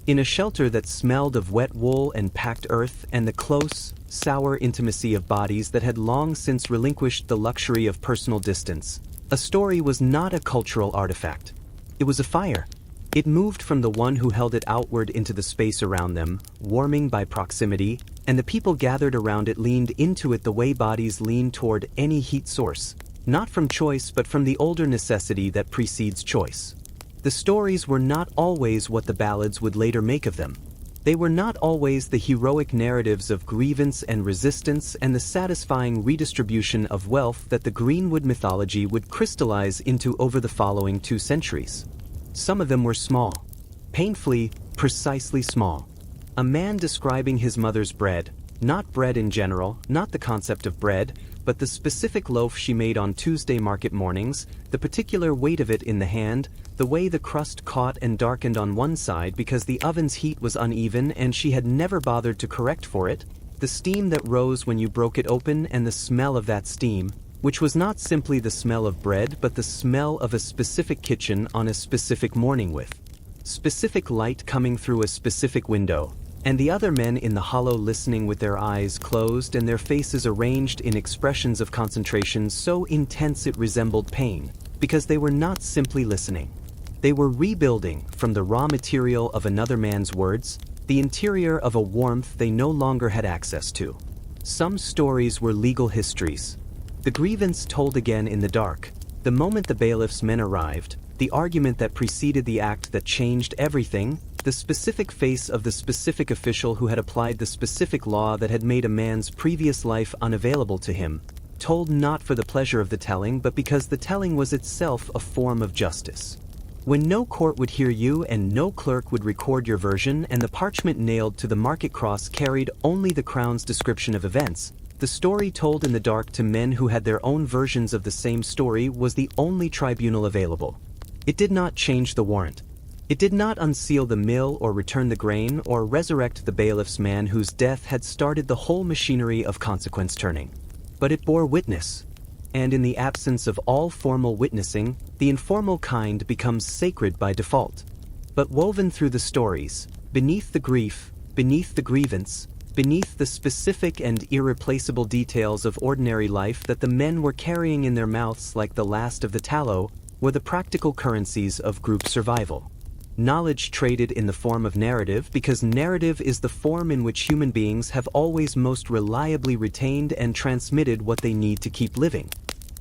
In a shelter that smelled of wet wool and packed earth and the close, sour intimacy of bodies that had long since relinquished the luxury of personal distance, a story was not a cultural artifact. It was a fire. It moved from the one who held it outward into the space around them, warming by proximity, and the people gathered around it leaned into it the way bodies lean toward any heat source, not from choice but from the older necessity that precedes choice. The stories were not always what the ballads would later make of them. They were not always the heroic narratives of grievance and resistance and the satisfying redistribution of wealth that the Greenwood mythology would crystallize into over the following 2 centuries. Some of them were small, painfully, precisely small. A man describing his mother's bread, not bread in general, not the concept of bread, but the specific loaf she made on Tuesday market mornings, the particular weight of it in the hand, the way the crust caught and darkened on one side because the oven's heat was uneven and she had never bothered to correct for it, the steam that rose when you broke it open and the smell of that steam, which was not simply the smell of bread but the smell of a specific kitchen on a specific morning with specific light coming through a specific window, and the other men in the hollow listening with their eyes closed and their faces arranged in expressions of concentration so intense it resembled pain, because they were not simply listening. They were rebuilding, from the raw material of another man's words, the interior of a warmth they no longer had access to. Some stories were legal histories. The grievance told again in the dark, the moment the bailiff's men arrived, the argument that preceded the act that changed everything, the specific face of the specific official who had applied the specific law that had made a man's previous life unavailable to him, told not for the pleasure of the telling but because the telling was itself a form of justice. When no court would hear you and no clerk would record your version and the parchment nailed to the market cross carried only the crown's description of events, the story told in the dark to men who had their own versions of the same story was the only tribunal available. It did not change the warrant. It did not unseal the mill or return the grain or resurrect the bailiff's man whose death had started the whole machinery of consequence turning. But it bore witness. And in the absence of all formal witnessing, the informal kind becomes sacred by default. But woven through the stories, beneath the grief, beneath the grievance, beneath the specific and irreplaceable details of ordinary life that the men were carrying in their mouths like the last of the tallow, were the practical currencies of group survival. Knowledge traded in the form of narrative because narrative is the form in which human beings have always most reliably retained and transmitted what they need to keep living.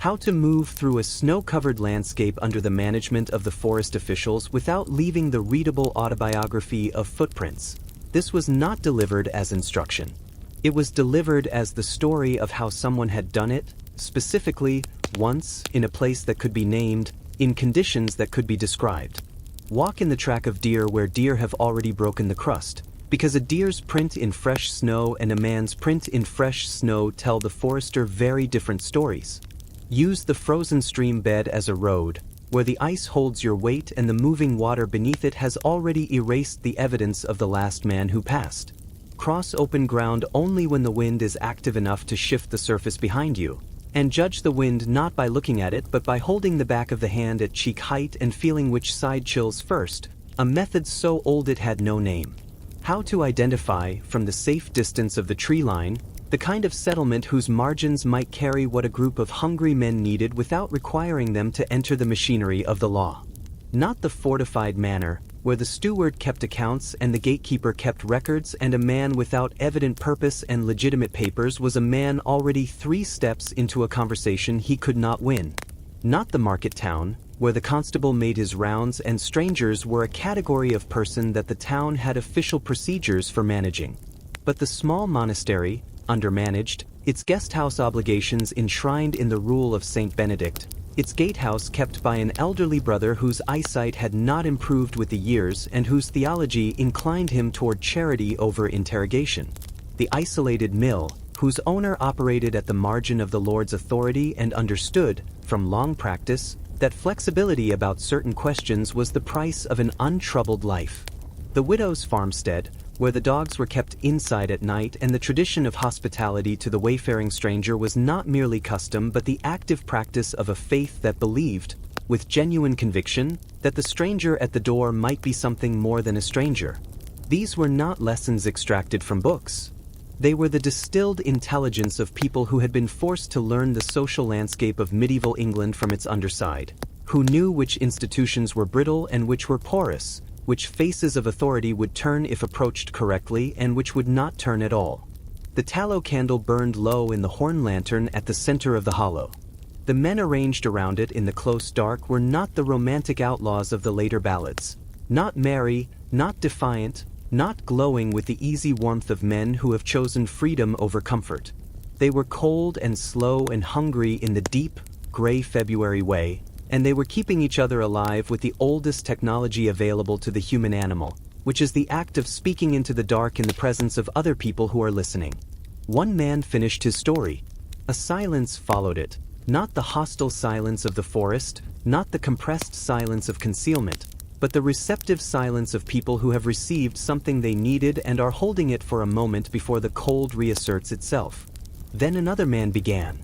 How to move through a snow-covered landscape under the management of the forest officials without leaving the readable autobiography of footprints. This was not delivered as instruction. It was delivered as the story of how someone had done it, specifically, once, in a place that could be named, in conditions that could be described. Walk in the track of deer where deer have already broken the crust, because a deer's print in fresh snow and a man's print in fresh snow tell the forester very different stories. Use the frozen stream bed as a road, where the ice holds your weight and the moving water beneath it has already erased the evidence of the last man who passed. Cross open ground only when the wind is active enough to shift the surface behind you. And judge the wind not by looking at it but by holding the back of the hand at cheek height and feeling which side chills first, a method so old it had no name. How to identify, from the safe distance of the tree line, the kind of settlement whose margins might carry what a group of hungry men needed without requiring them to enter the machinery of the law. Not the fortified manor, where the steward kept accounts and the gatekeeper kept records, and a man without evident purpose and legitimate papers was a man already 3 steps into a conversation he could not win. Not the market town, where the constable made his rounds and strangers were a category of person that the town had official procedures for managing. But the small monastery, undermanaged, its guesthouse obligations enshrined in the rule of Saint Benedict, its gatehouse kept by an elderly brother whose eyesight had not improved with the years and whose theology inclined him toward charity over interrogation. The isolated mill, whose owner operated at the margin of the Lord's authority and understood, from long practice, that flexibility about certain questions was the price of an untroubled life. The widow's farmstead, where the dogs were kept inside at night and the tradition of hospitality to the wayfaring stranger was not merely custom but the active practice of a faith that believed, with genuine conviction, that the stranger at the door might be something more than a stranger. These were not lessons extracted from books. They were the distilled intelligence of people who had been forced to learn the social landscape of medieval England from its underside, who knew which institutions were brittle and which were porous, which faces of authority would turn if approached correctly and which would not turn at all. The tallow candle burned low in the horn lantern at the center of the hollow. The men arranged around it in the close dark were not the romantic outlaws of the later ballads, not merry, not defiant, not glowing with the easy warmth of men who have chosen freedom over comfort. They were cold and slow and hungry in the deep, gray February way, and they were keeping each other alive with the oldest technology available to the human animal, which is the act of speaking into the dark in the presence of other people who are listening. One man finished his story. A silence followed it, not the hostile silence of the forest, not the compressed silence of concealment, but the receptive silence of people who have received something they needed and are holding it for a moment before the cold reasserts itself. Then another man began.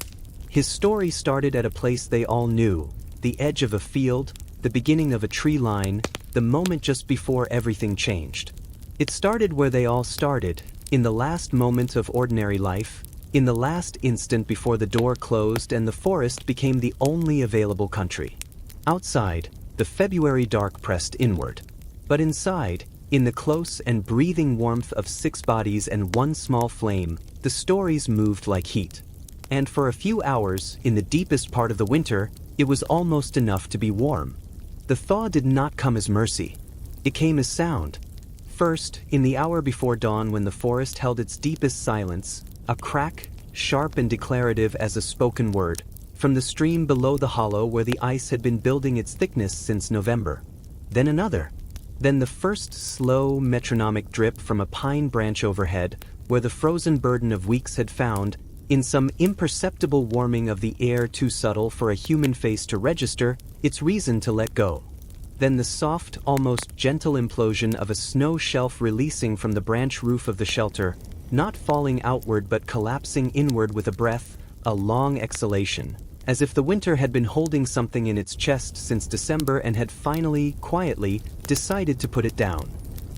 His story started at a place they all knew, the edge of a field, the beginning of a tree line, the moment just before everything changed. It started where they all started, in the last moment of ordinary life, in the last instant before the door closed and the forest became the only available country. Outside, the February dark pressed inward. But inside, in the close and breathing warmth of 6 bodies and 1 small flame, the stories moved like heat. And for a few hours, in the deepest part of the winter, it was almost enough to be warm. The thaw did not come as mercy. It came as sound. First, in the hour before dawn when the forest held its deepest silence, a crack, sharp and declarative as a spoken word, from the stream below the hollow where the ice had been building its thickness since November. Then another. Then the first slow metronomic drip from a pine branch overhead, where the frozen burden of weeks had found, in some imperceptible warming of the air too subtle for a human face to register, its reason to let go. Then the soft, almost gentle implosion of a snow shelf releasing from the branch roof of the shelter, not falling outward but collapsing inward with a breath, a long exhalation, as if the winter had been holding something in its chest since December and had finally, quietly, decided to put it down.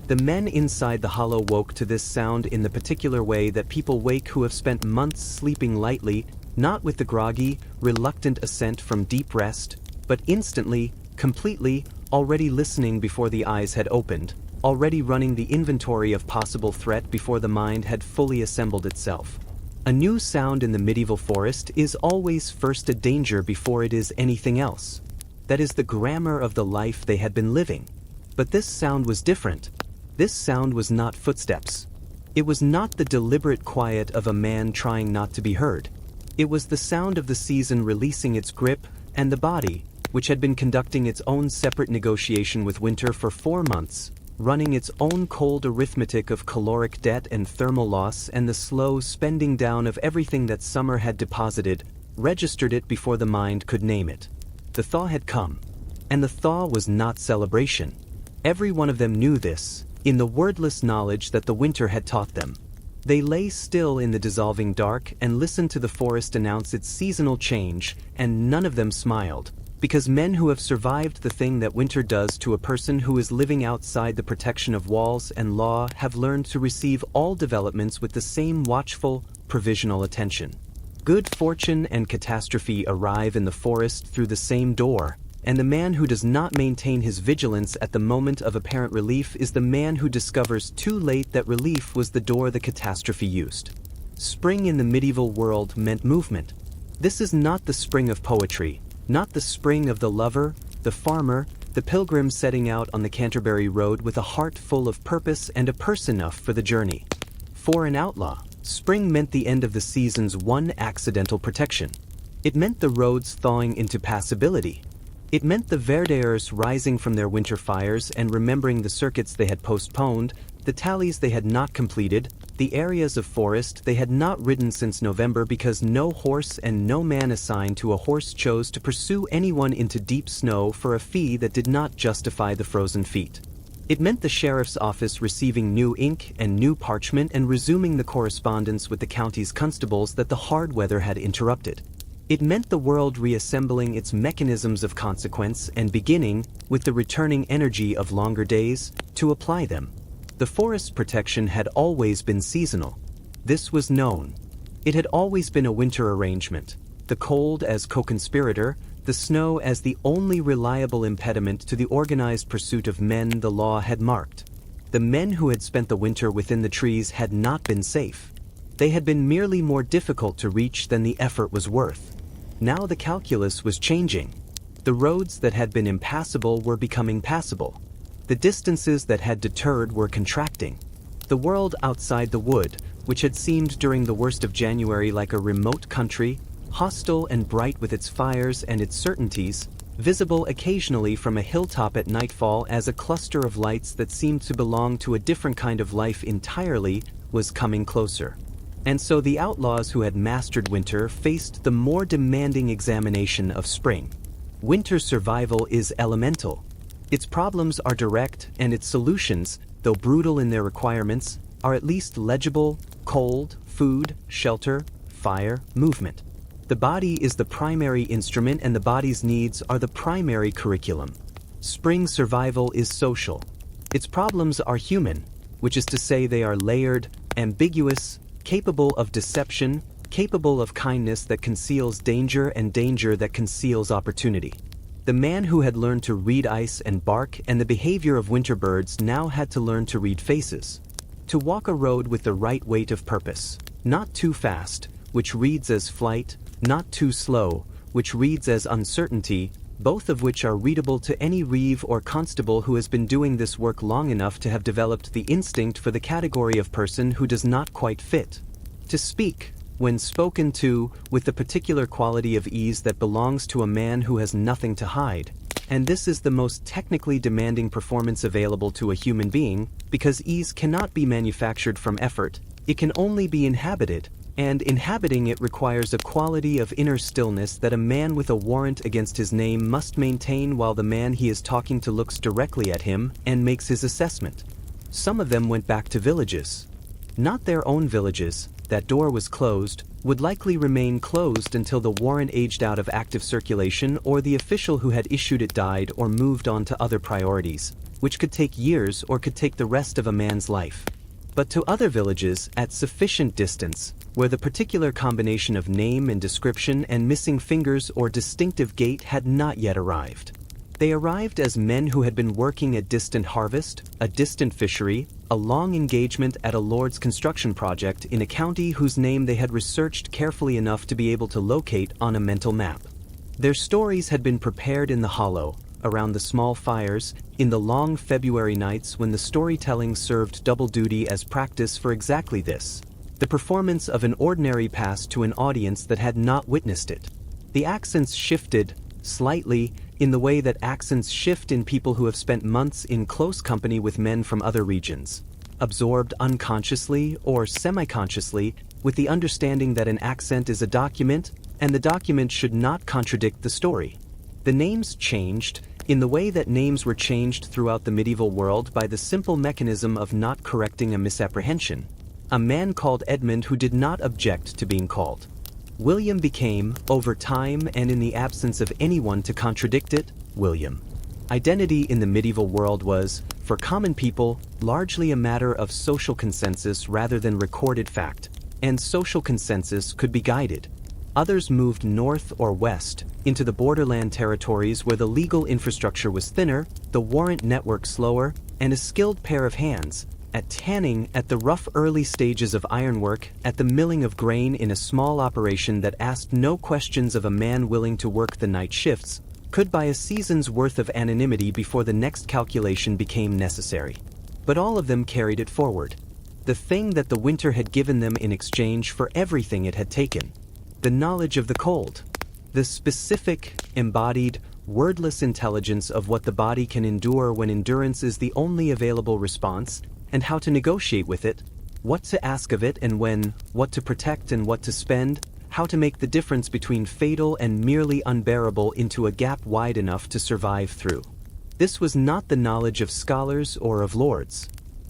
The men inside the hollow woke to this sound in the particular way that people wake who have spent months sleeping lightly, not with the groggy, reluctant assent from deep rest, but instantly, completely, already listening before the eyes had opened, already running the inventory of possible threat before the mind had fully assembled itself. A new sound in the medieval forest is always first a danger before it is anything else. That is the grammar of the life they had been living. But this sound was different. This sound was not footsteps. It was not the deliberate quiet of a man trying not to be heard. It was the sound of the season releasing its grip, and the body, which had been conducting its own separate negotiation with winter for 4 months, running its own cold arithmetic of caloric debt and thermal loss and the slow spending down of everything that summer had deposited, registered it before the mind could name it. The thaw had come. And the thaw was not celebration. Every one of them knew this, in the wordless knowledge that the winter had taught them. They lay still in the dissolving dark and listened to the forest announce its seasonal change, and none of them smiled, because men who have survived the thing that winter does to a person who is living outside the protection of walls and law have learned to receive all developments with the same watchful, provisional attention. Good fortune and catastrophe arrive in the forest through the same door, and the man who does not maintain his vigilance at the moment of apparent relief is the man who discovers too late that relief was the door the catastrophe used. Spring in the medieval world meant movement. This is not the spring of poetry, not the spring of the lover, the farmer, the pilgrim setting out on the Canterbury road with a heart full of purpose and a purse enough for the journey. For an outlaw, spring meant the end of the season's one accidental protection. It meant the roads thawing into passability. It meant the verdeurs rising from their winter fires and remembering the circuits they had postponed, the tallies they had not completed, the areas of forest they had not ridden since November because no horse and no man assigned to a horse chose to pursue anyone into deep snow for a fee that did not justify the frozen feet. It meant the sheriff's office receiving new ink and new parchment and resuming the correspondence with the county's constables that the hard weather had interrupted. It meant the world reassembling its mechanisms of consequence and beginning, with the returning energy of longer days, to apply them. The forest's protection had always been seasonal. This was known. It had always been a winter arrangement, the cold as co-conspirator, the snow as the only reliable impediment to the organized pursuit of men the law had marked. The men who had spent the winter within the trees had not been safe. They had been merely more difficult to reach than the effort was worth. Now the calculus was changing. The roads that had been impassable were becoming passable. The distances that had deterred were contracting. The world outside the wood, which had seemed during the worst of January like a remote country, hostile and bright with its fires and its certainties, visible occasionally from a hilltop at nightfall as a cluster of lights that seemed to belong to a different kind of life entirely, was coming closer. And so the outlaws who had mastered winter faced the more demanding examination of spring. Winter's survival is elemental. Its problems are direct, and its solutions, though brutal in their requirements, are at least legible: cold, food, shelter, fire, movement. The body is the primary instrument and the body's needs are the primary curriculum. Spring survival is social. Its problems are human, which is to say they are layered, ambiguous, capable of deception, capable of kindness that conceals danger and danger that conceals opportunity. The man who had learned to read ice and bark and the behavior of winter birds now had to learn to read faces. To walk a road with the right weight of purpose, not too fast, which reads as flight, not too slow, which reads as uncertainty, both of which are readable to any reeve or constable who has been doing this work long enough to have developed the instinct for the category of person who does not quite fit. To speak, when spoken to, with the particular quality of ease that belongs to a man who has nothing to hide. And this is the most technically demanding performance available to a human being, because ease cannot be manufactured from effort, it can only be inhabited. And inhabiting it requires a quality of inner stillness that a man with a warrant against his name must maintain while the man he is talking to looks directly at him and makes his assessment. Some of them went back to villages. Not their own villages, that door was closed, would likely remain closed until the warrant aged out of active circulation or the official who had issued it died or moved on to other priorities, which could take years or could take the rest of a man's life. But to other villages at sufficient distance, where the particular combination of name and description and missing fingers or distinctive gait had not yet arrived. They arrived as men who had been working a distant harvest, a distant fishery, a long engagement at a lord's construction project in a county whose name they had researched carefully enough to be able to locate on a mental map. Their stories had been prepared in the hollow, around the small fires, in the long February nights when the storytelling served double duty as practice for exactly this: the performance of an ordinary past to an audience that had not witnessed it. The accents shifted, slightly, in the way that accents shift in people who have spent months in close company with men from other regions, absorbed unconsciously or semi-consciously with the understanding that an accent is a document, and the document should not contradict the story. The names changed, in the way that names were changed throughout the medieval world by the simple mechanism of not correcting a misapprehension. a man called Edmund who did not object to being called. William became, over time and in the absence of anyone to contradict it, William. Identity in the medieval world was, for common people, largely a matter of social consensus rather than recorded fact, and social consensus could be guided. Others moved north or west, into the borderland territories where the legal infrastructure was thinner, the warrant network slower, and a skilled pair of hands, at tanning, at the rough early stages of ironwork, at the milling of grain in a small operation that asked no questions of a man willing to work the night shifts, could buy a season's worth of anonymity before the next calculation became necessary. But all of them carried it forward. The thing that the winter had given them in exchange for everything it had taken. The knowledge of the cold. The specific, embodied, wordless intelligence of what the body can endure when endurance is the only available response, and how to negotiate with it, what to ask of it and when, what to protect and what to spend, how to make the difference between fatal and merely unbearable into a gap wide enough to survive through. This was not the knowledge of scholars or of lords.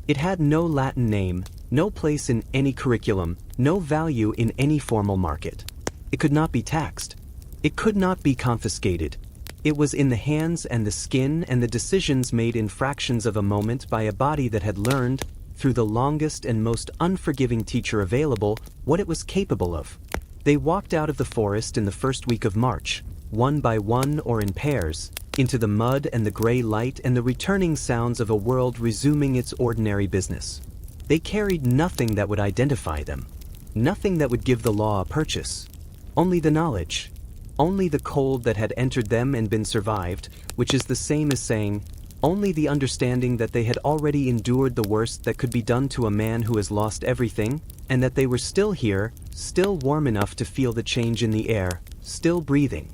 It had no Latin name, no place in any curriculum, no value in any formal market. It could not be taxed. It could not be confiscated. It was in the hands and the skin and the decisions made in fractions of a moment by a body that had learned, through the longest and most unforgiving teacher available, what it was capable of. They walked out of the forest in the first week of March, one by one or in pairs, into the mud and the gray light and the returning sounds of a world resuming its ordinary business. They carried nothing that would identify them, nothing that would give the law a purchase, only the knowledge. Only the cold that had entered them and been survived, which is the same as saying, only the understanding that they had already endured the worst that could be done to a man who has lost everything, and that they were still here, still warm enough to feel the change in the air, still breathing.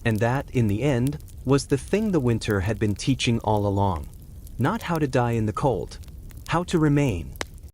And that, in the end, was the thing the winter had been teaching all along. Not how to die in the cold, how to remain.